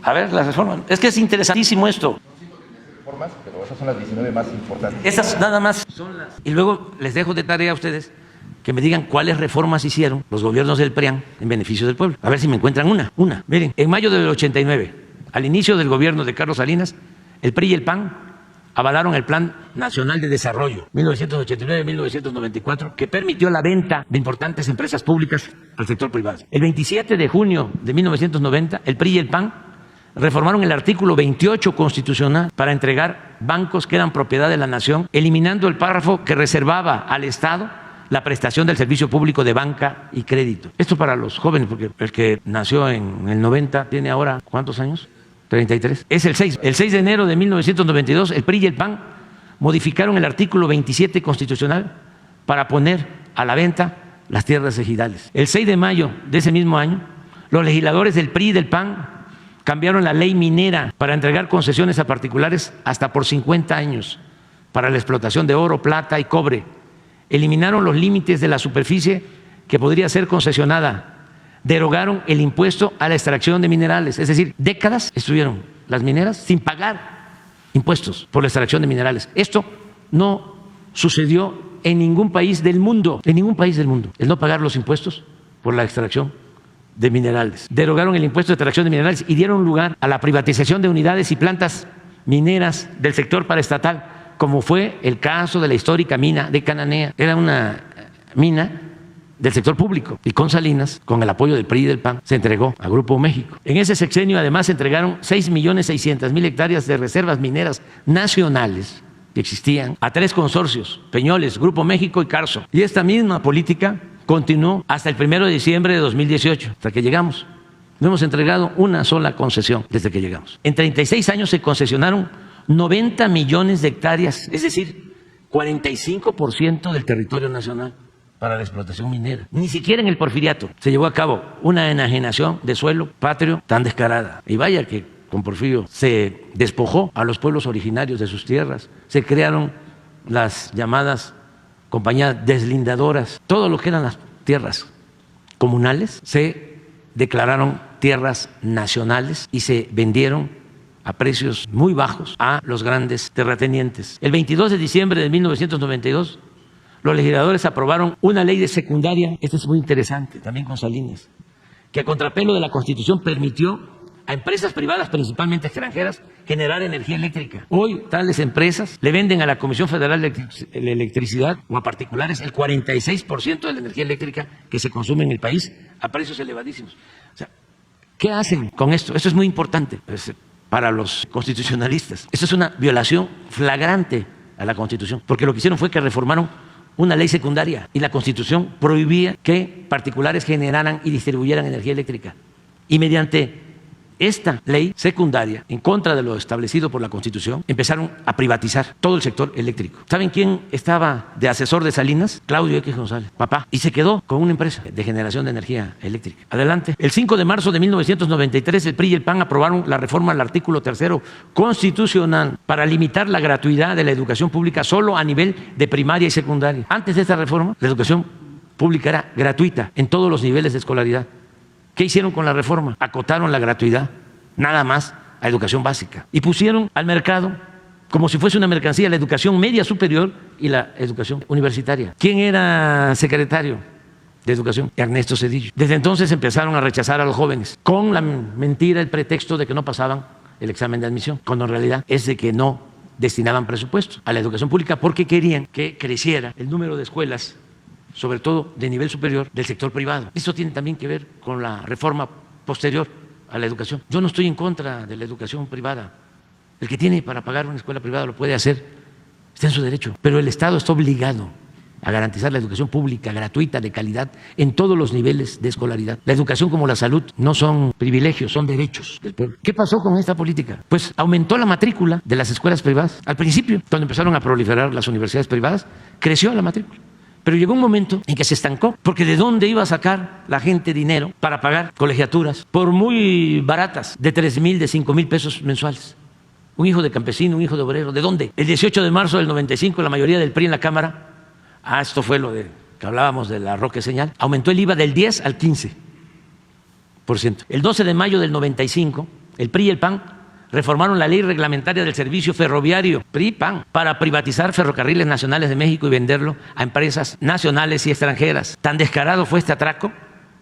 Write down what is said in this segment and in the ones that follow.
A ver, las reformas. Es que es interesantísimo esto. Reformas, pero esas son las 19 más importantes. Esas nada más son las. Y luego les dejo de tarea a ustedes que me digan cuáles reformas hicieron los gobiernos del PRIAN en beneficio del pueblo. A ver si me encuentran una. Miren, en mayo del 89, al inicio del gobierno de Carlos Salinas, el PRI y el PAN avalaron el Plan Nacional de Desarrollo 1989-1994, que permitió la venta de importantes empresas públicas al sector privado. El 27 de junio de 1990, el PRI y el PAN reformaron el artículo 28 constitucional para entregar bancos que eran propiedad de la nación, eliminando el párrafo que reservaba al Estado la prestación del servicio público de banca y crédito. Esto para los jóvenes, porque el que nació en el 90 tiene ahora, ¿cuántos años? 33. Es el 6. El 6 de enero de 1992, el PRI y el PAN modificaron el artículo 27 constitucional para poner a la venta las tierras ejidales. El 6 de mayo de ese mismo año, los legisladores del PRI y del PAN cambiaron la ley minera para entregar concesiones a particulares hasta por 50 años para la explotación de oro, plata y cobre. Eliminaron los límites de la superficie que podría ser concesionada. Derogaron el impuesto a la extracción de minerales. Es decir, décadas estuvieron las mineras sin pagar impuestos por la extracción de minerales. Esto no sucedió en ningún país del mundo, el no pagar los impuestos por la extracción de minerales. Derogaron el impuesto de extracción de minerales y dieron lugar a la privatización de unidades y plantas mineras del sector paraestatal, como fue el caso de la histórica mina de Cananea. Era una mina del sector público y con Salinas, con el apoyo del PRI y del PAN, se entregó a Grupo México. En ese sexenio además se entregaron 6.600.000 hectáreas de reservas mineras nacionales que existían a 3 consorcios, Peñoles, Grupo México y Carso. Y esta misma política continuó hasta el 1 de diciembre de 2018, hasta que llegamos. No hemos entregado una sola concesión desde que llegamos. En 36 años se concesionaron 90 millones de hectáreas, es decir, 45% del territorio nacional para la explotación minera. Ni siquiera en el Porfiriato se llevó a cabo una enajenación de suelo patrio tan descarada. Y vaya que con Porfirio se despojó a los pueblos originarios de sus tierras, se crearon las llamadas compañías deslindadoras, todo lo que eran las tierras comunales se declararon tierras nacionales y se vendieron a precios muy bajos a los grandes terratenientes. El 22 de diciembre de 1992, los legisladores aprobaron una ley de secundaria, esta es muy interesante, también con Salinas, que a contrapelo de la Constitución permitió a empresas privadas, principalmente extranjeras, generar energía eléctrica. Hoy tales empresas le venden a la Comisión Federal de Electricidad o a particulares el 46% de la energía eléctrica que se consume en el país a precios elevadísimos. O sea, ¿qué hacen con esto? Esto es muy importante para los constitucionalistas. Esto es una violación flagrante a la Constitución, porque lo que hicieron fue que reformaron una ley secundaria y la Constitución prohibía que particulares generaran y distribuyeran energía eléctrica. Y mediante esta ley secundaria, en contra de lo establecido por la Constitución, empezaron a privatizar todo el sector eléctrico. ¿Saben quién estaba de asesor de Salinas? Claudio X González, papá, y se quedó con una empresa de generación de energía eléctrica. Adelante. El 5 de marzo de 1993, el PRI y el PAN aprobaron la reforma al artículo 3º constitucional para limitar la gratuidad de la educación pública solo a nivel de primaria y secundaria. Antes de esta reforma, la educación pública era gratuita en todos los niveles de escolaridad. ¿Qué hicieron con la reforma? Acotaron la gratuidad, nada más, a educación básica. Y pusieron al mercado, como si fuese una mercancía, la educación media superior y la educación universitaria. ¿Quién era secretario de Educación? Ernesto Zedillo. Desde entonces empezaron a rechazar a los jóvenes, con la mentira, el pretexto de que no pasaban el examen de admisión, cuando en realidad es de que no destinaban presupuesto a la educación pública porque querían que creciera el número de escuelas, sobre todo de nivel superior, del sector privado. Esto tiene también que ver con la reforma posterior a la educación. Yo no estoy en contra de la educación privada. El que tiene para pagar una escuela privada lo puede hacer, está en su derecho, pero el Estado está obligado a garantizar la educación pública, gratuita, de calidad, en todos los niveles de escolaridad. La educación como la salud no son privilegios, son derechos del pueblo. ¿Qué pasó con esta política? Pues aumentó la matrícula de las escuelas privadas. Al principio, cuando empezaron a proliferar las universidades privadas, creció la matrícula. Pero llegó un momento en que se estancó, porque ¿de dónde iba a sacar la gente dinero para pagar colegiaturas por muy baratas, de 3,000, de 5,000 pesos mensuales? Un hijo de campesino, un hijo de obrero, ¿de dónde? El 18 de marzo del 95, la mayoría del PRI en la Cámara, esto fue lo de que hablábamos de la Roque Señal, aumentó el IVA del 10 al 15%. El 12 de mayo del 95, el PRI y el PAN reformaron la ley reglamentaria del servicio ferroviario, PRI y PAN, para privatizar Ferrocarriles Nacionales de México y venderlo a empresas nacionales y extranjeras. Tan descarado fue este atraco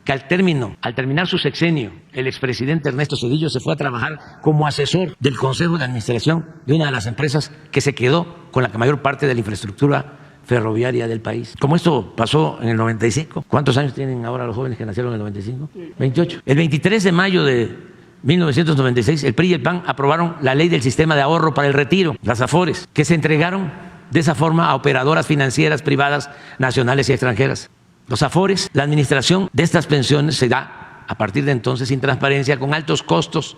que al terminar su sexenio, el expresidente Ernesto Zedillo se fue a trabajar como asesor del Consejo de Administración de una de las empresas que se quedó con la mayor parte de la infraestructura ferroviaria del país. Como esto pasó en el 95, ¿cuántos años tienen ahora los jóvenes que nacieron en el 95? 28. El 23 de mayo de 1996, el PRI y el PAN aprobaron la ley del sistema de ahorro para el retiro, las AFORES, que se entregaron de esa forma a operadoras financieras privadas nacionales y extranjeras. Los AFORES, la administración de estas pensiones se da a partir de entonces sin transparencia, con altos costos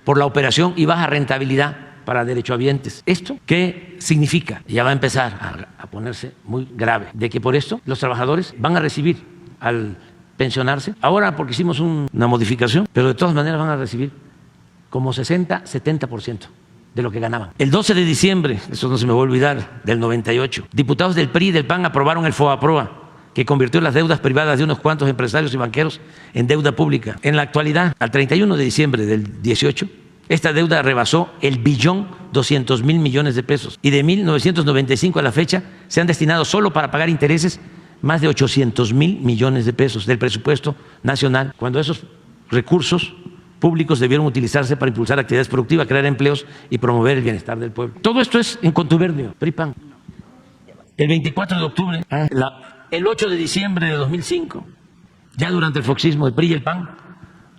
por la operación y baja rentabilidad para derechohabientes. ¿Esto qué significa? Ya va a empezar a ponerse muy grave, de que por esto los trabajadores van a recibir al pensionarse, ahora porque hicimos una modificación, pero de todas maneras van a recibir como 60-70% de lo que ganaban. El 12 de diciembre, eso no se me va a olvidar, del 98, diputados del PRI y del PAN aprobaron el FOBAPROA, que convirtió las deudas privadas de unos cuantos empresarios y banqueros en deuda pública. En la actualidad, al 31 de diciembre del 18, esta deuda rebasó el 1.200.000.000.000 de pesos y de 1995 a la fecha se han destinado solo para pagar intereses más de 800.000 millones de pesos del presupuesto nacional, cuando esos recursos públicos debieron utilizarse para impulsar actividades productivas, crear empleos y promover el bienestar del pueblo. Todo esto es en contubernio, PRI-PAN. El 24 de octubre, el 8 de diciembre de 2005, ya durante el foxismo, el PRI y el PAN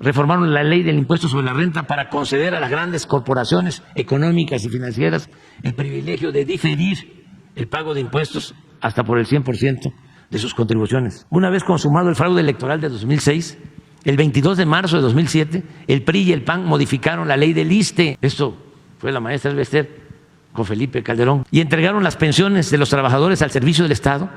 reformaron la ley del impuesto sobre la renta para conceder a las grandes corporaciones económicas y financieras el privilegio de diferir el pago de impuestos hasta por el 100% de sus contribuciones. Una vez consumado el fraude electoral de 2006, el 22 de marzo de 2007, el PRI y el PAN modificaron la ley del ISSSTE. Esto fue la maestra Elvester con Felipe Calderón, y entregaron las pensiones de los trabajadores al servicio del Estado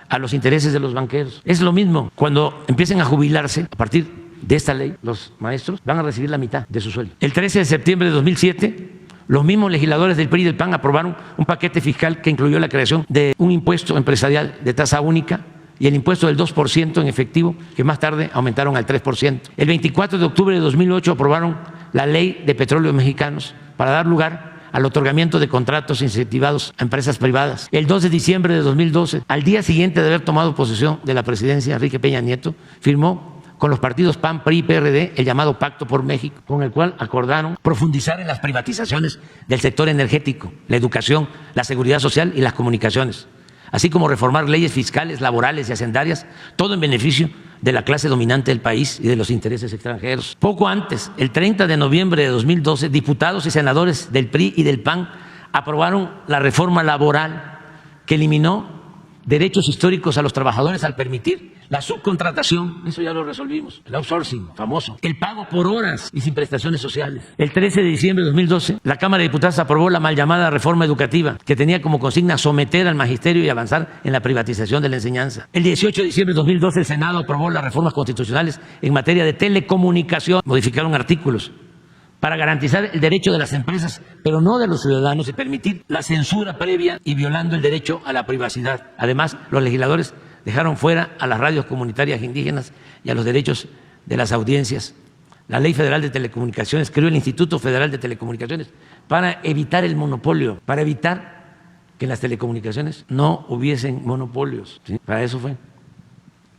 a los intereses de los banqueros. Es lo mismo cuando empiecen a jubilarse a partir de esta ley, los maestros van a recibir la mitad de su sueldo. El 13 de septiembre de 2007, los mismos legisladores del PRI y del PAN aprobaron un paquete fiscal que incluyó la creación de un impuesto empresarial de tasa única y el impuesto del 2% en efectivo, que más tarde aumentaron al 3%. El 24 de octubre de 2008 aprobaron la Ley de Petróleos Mexicanos para dar lugar al otorgamiento de contratos incentivados a empresas privadas. El 2 de diciembre de 2012, al día siguiente de haber tomado posesión de la presidencia, Enrique Peña Nieto firmó con los partidos PAN, PRI y PRD el llamado Pacto por México, con el cual acordaron profundizar en las privatizaciones del sector energético, la educación, la seguridad social y las comunicaciones, así como reformar leyes fiscales, laborales y hacendarias, todo en beneficio de la clase dominante del país y de los intereses extranjeros. Poco antes, el 30 de noviembre de 2012, diputados y senadores del PRI y del PAN aprobaron la reforma laboral que eliminó derechos históricos a los trabajadores al permitir la subcontratación, eso ya lo resolvimos, el outsourcing famoso, el pago por horas y sin prestaciones sociales. El 13 de diciembre de 2012, la Cámara de Diputados aprobó la mal llamada reforma educativa, que tenía como consigna someter al magisterio y avanzar en la privatización de la enseñanza. El 18 de diciembre de 2012, el Senado aprobó las reformas constitucionales en materia de telecomunicación, modificaron artículos para garantizar el derecho de las empresas, pero no de los ciudadanos, y permitir la censura previa y violando el derecho a la privacidad. Además, los legisladores dejaron fuera a las radios comunitarias indígenas y a los derechos de las audiencias. La Ley Federal de Telecomunicaciones creó el Instituto Federal de Telecomunicaciones para evitar el monopolio, para evitar que en las telecomunicaciones no hubiesen monopolios. ¿Sí? Para eso fue.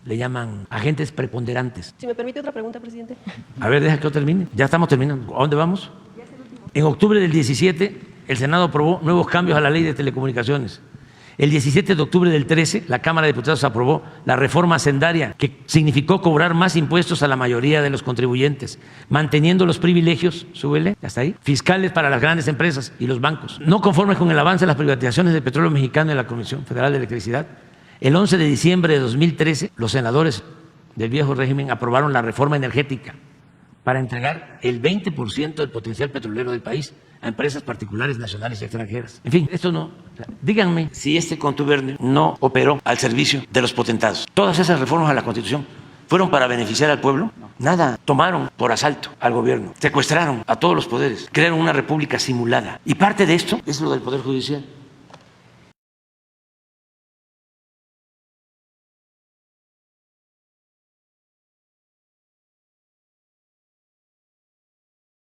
Le llaman agentes preponderantes. Si me permite otra pregunta, presidente. A ver, deja que yo termine. Ya estamos terminando. ¿A dónde vamos? En octubre del 17, el Senado aprobó nuevos cambios a la Ley de Telecomunicaciones. El 17 de octubre del 13, la Cámara de Diputados aprobó la reforma hacendaria, que significó cobrar más impuestos a la mayoría de los contribuyentes, manteniendo los privilegios, súbele, hasta ahí, fiscales para las grandes empresas y los bancos. No conformes con el avance de las privatizaciones del petróleo mexicano y la Comisión Federal de Electricidad, el 11 de diciembre de 2013, los senadores del viejo régimen aprobaron la reforma energética para entregar el 20% del potencial petrolero del país a empresas particulares, nacionales y extranjeras. En fin, esto no. Díganme si este contubernio no operó al servicio de los potentados. Todas esas reformas a la Constitución fueron para beneficiar al pueblo. Nada. Tomaron por asalto al gobierno, secuestraron a todos los poderes, crearon una república simulada. Y parte de esto es lo del Poder Judicial.